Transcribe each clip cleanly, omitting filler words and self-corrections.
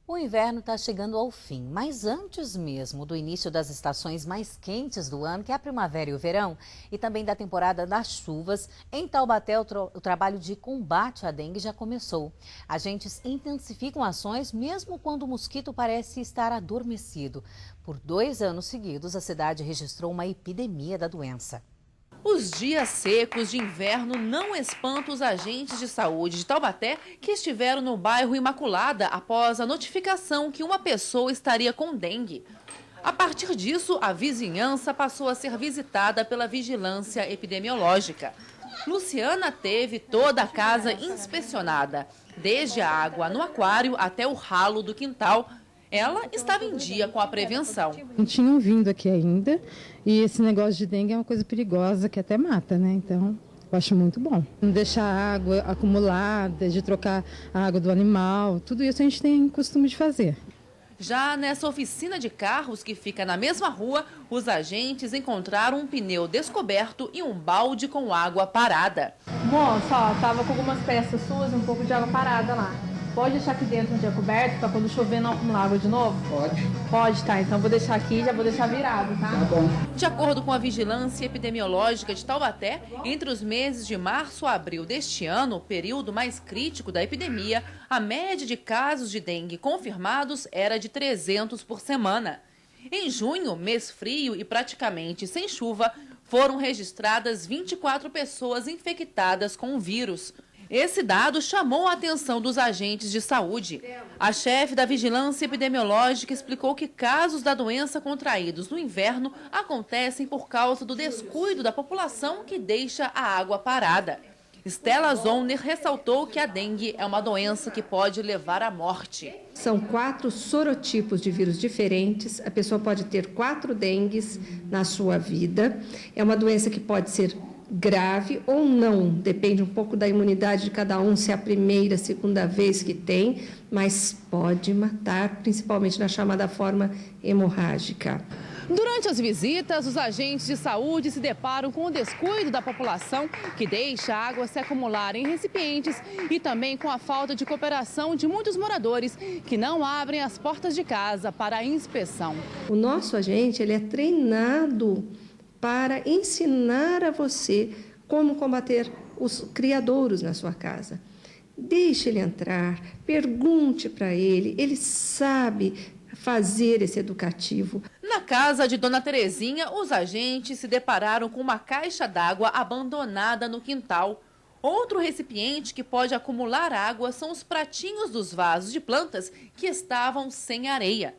O inverno está chegando ao fim, mas antes mesmo do início das estações mais quentes do ano, que é a primavera e o verão, e também da temporada das chuvas, em Taubaté o trabalho de combate à dengue já começou. Agentes intensificam ações mesmo quando o mosquito parece estar adormecido. Por 2 anos seguidos, a cidade registrou uma epidemia da doença. Os dias secos de inverno não espantam os agentes de saúde de Taubaté que estiveram no bairro Imaculada após a notificação que uma pessoa estaria com dengue. A partir disso, a vizinhança passou a ser visitada pela vigilância epidemiológica. Luciana teve toda a casa inspecionada, desde a água no aquário até o ralo do quintal. Ela estava em dia com a prevenção. Não tinham vindo aqui ainda e esse negócio de dengue é uma coisa perigosa que até mata, né? Então, eu acho muito bom. Não deixar a água acumulada, de trocar a água do animal, tudo isso a gente tem costume de fazer. Já nessa oficina de carros que fica na mesma rua, os agentes encontraram um pneu descoberto e um balde com água parada. Moça, ó, tava com algumas peças suas e um pouco de água parada lá. Pode deixar aqui dentro um dia coberto para quando chover não acumular água de novo? Pode. Pode, tá. Então vou deixar aqui e já vou deixar virado, tá? Tá bom. De acordo com a Vigilância Epidemiológica de Taubaté, entre os meses de março a abril deste ano, o período mais crítico da epidemia, a média de casos de dengue confirmados era de 300 por semana. Em junho, mês frio e praticamente sem chuva, foram registradas 24 pessoas infectadas com o vírus. Esse dado chamou a atenção dos agentes de saúde. A chefe da Vigilância Epidemiológica explicou que casos da doença contraídos no inverno acontecem por causa do descuido da população que deixa a água parada. Stella Zoner ressaltou que a dengue é uma doença que pode levar à morte. São 4 sorotipos de vírus diferentes. A pessoa pode ter 4 dengues na sua vida. É uma doença que pode ser grave ou não, depende um pouco da imunidade de cada um, se é a primeira, segunda vez que tem, mas pode matar, principalmente na chamada forma hemorrágica. Durante as visitas, os agentes de saúde se deparam com o descuido da população, que deixa a água se acumular em recipientes, e também com a falta de cooperação de muitos moradores que não abrem as portas de casa para a inspeção. O nosso agente, ele é treinado para ensinar a você como combater os criadouros na sua casa. Deixe ele entrar, pergunte para ele, ele sabe fazer esse educativo. Na casa de Dona Terezinha, os agentes se depararam com uma caixa d'água abandonada no quintal. Outro recipiente que pode acumular água são os pratinhos dos vasos de plantas que estavam sem areia.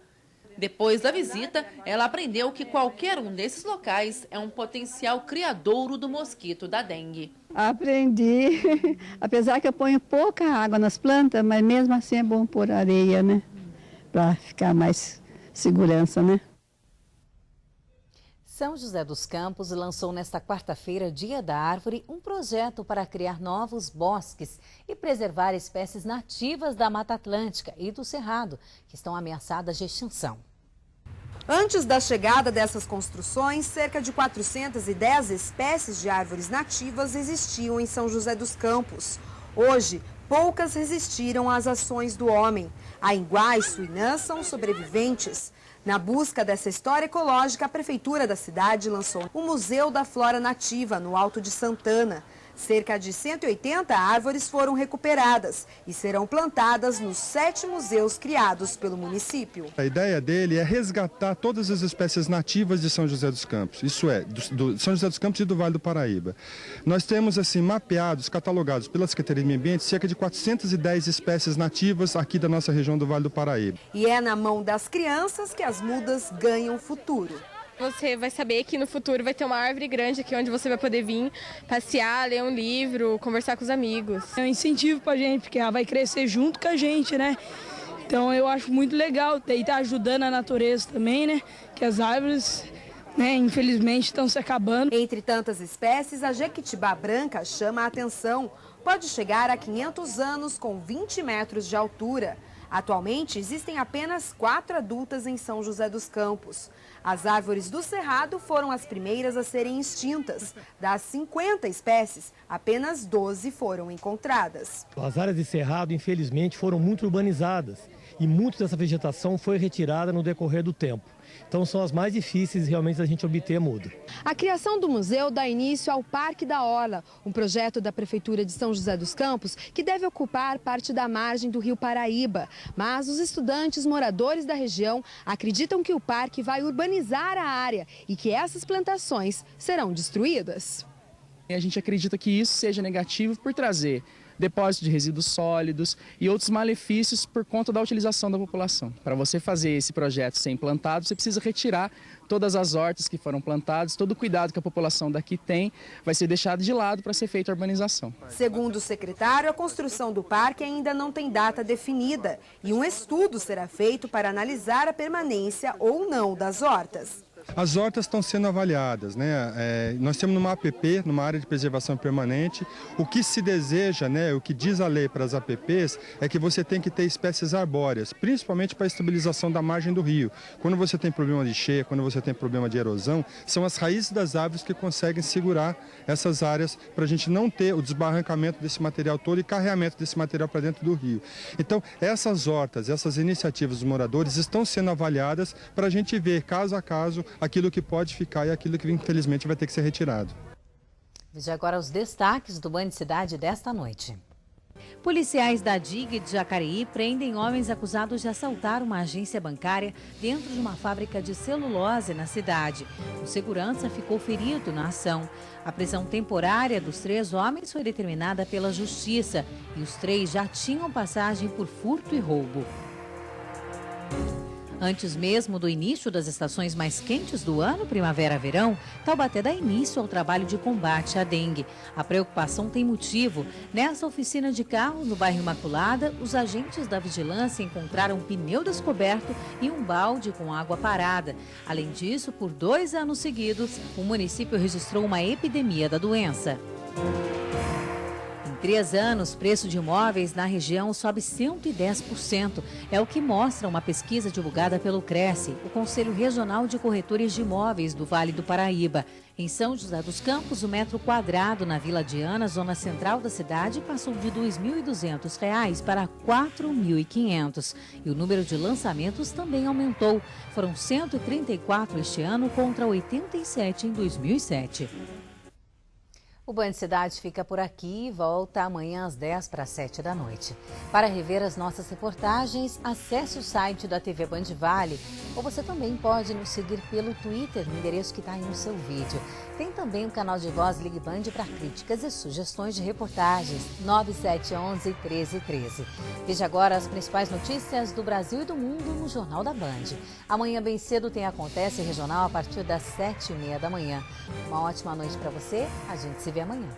Depois da visita, ela aprendeu que qualquer um desses locais é um potencial criadouro do mosquito da dengue. Aprendi, apesar que eu ponho pouca água nas plantas, mas mesmo assim é bom pôr areia, né? Para ficar mais segurança, né? São José dos Campos lançou nesta quarta-feira, Dia da Árvore, um projeto para criar novos bosques e preservar espécies nativas da Mata Atlântica e do Cerrado, que estão ameaçadas de extinção. Antes da chegada dessas construções, cerca de 410 espécies de árvores nativas existiam em São José dos Campos. Hoje, poucas resistiram às ações do homem. A Inguá e Suinã são sobreviventes. Na busca dessa história ecológica, a Prefeitura da cidade lançou o Museu da Flora Nativa, no Alto de Santana. Cerca de 180 árvores foram recuperadas e serão plantadas nos 7 museus criados pelo município. A ideia dele é resgatar todas as espécies nativas de São José dos Campos, isso é, do São José dos Campos e do Vale do Paraíba. Nós temos assim mapeados, catalogados pela Secretaria de Meio Ambiente, cerca de 410 espécies nativas aqui da nossa região do Vale do Paraíba. E é na mão das crianças que as mudas ganham futuro. Você vai saber que no futuro vai ter uma árvore grande aqui onde você vai poder vir passear, ler um livro, conversar com os amigos. É um incentivo pra gente, porque ela vai crescer junto com a gente, né? Então eu acho muito legal e tá ajudando a natureza também, né? Que as árvores, né, infelizmente estão se acabando. Entre tantas espécies, a jequitibá branca chama a atenção. Pode chegar a 500 anos com 20 metros de altura. Atualmente, existem apenas 4 adultas em São José dos Campos. As árvores do Cerrado foram as primeiras a serem extintas. Das 50 espécies, apenas 12 foram encontradas. As áreas de Cerrado, infelizmente, foram muito urbanizadas e muito dessa vegetação foi retirada no decorrer do tempo. Então são as mais difíceis realmente da gente obter muda. A criação do museu dá início ao Parque da Orla, um projeto da Prefeitura de São José dos Campos que deve ocupar parte da margem do Rio Paraíba. Mas os estudantes moradores da região acreditam que o parque vai urbanizar a área e que essas plantações serão destruídas. A gente acredita que isso seja negativo por trazer depósito de resíduos sólidos e outros malefícios por conta da utilização da população. Para você fazer esse projeto ser implantado, você precisa retirar todas as hortas que foram plantadas, todo o cuidado que a população daqui tem vai ser deixado de lado para ser feita a urbanização. Segundo o secretário, a construção do parque ainda não tem data definida e um estudo será feito para analisar a permanência ou não das hortas. As hortas estão sendo avaliadas, né? Nós temos numa APP, numa área de preservação permanente, o que se deseja, né? O que diz a lei para as APPs é que você tem que ter espécies arbóreas, principalmente para a estabilização da margem do rio. Quando você tem problema de cheia, quando você tem problema de erosão, são as raízes das árvores que conseguem segurar essas áreas para a gente não ter o desbarrancamento desse material todo e carreamento desse material para dentro do rio. Então, essas hortas, essas iniciativas dos moradores estão sendo avaliadas para a gente ver, caso a caso, aquilo que pode ficar e aquilo que infelizmente vai ter que ser retirado. Veja agora os destaques do Band Cidade desta noite. Policiais da DIG de Jacareí prendem homens acusados de assaltar uma agência bancária dentro de uma fábrica de celulose na cidade. O segurança ficou ferido na ação. A prisão temporária dos 3 homens foi determinada pela Justiça e os 3 já tinham passagem por furto e roubo. Antes mesmo do início das estações mais quentes do ano, primavera-verão, Taubaté dá início ao trabalho de combate à dengue. A preocupação tem motivo. Nessa oficina de carros, no bairro Imaculada, os agentes da vigilância encontraram um pneu descoberto e um balde com água parada. Além disso, por 2 anos seguidos, o município registrou uma epidemia da doença. Em 3 anos, o preço de imóveis na região sobe 110%. É o que mostra uma pesquisa divulgada pelo Cresce, o Conselho Regional de Corretores de Imóveis do Vale do Paraíba. Em São José dos Campos, o metro quadrado na Vila Diana, zona central da cidade, passou de R$ 2.200 para R$ 4.500. E o número de lançamentos também aumentou. Foram 134 este ano contra 87 em 2007. O Band Cidade fica por aqui e volta amanhã às 10 para as 7 da noite. Para rever as nossas reportagens, acesse o site da TV Band Vale ou você também pode nos seguir pelo Twitter, no endereço que está aí no seu vídeo. Tem também o canal de voz Ligue Band para críticas e sugestões de reportagens, 9711-1313. Veja agora as principais notícias do Brasil e do mundo no Jornal da Band. Amanhã bem cedo tem Acontece Regional a partir das 7h30 da manhã. Uma ótima noite para você, a gente se vê amanhã.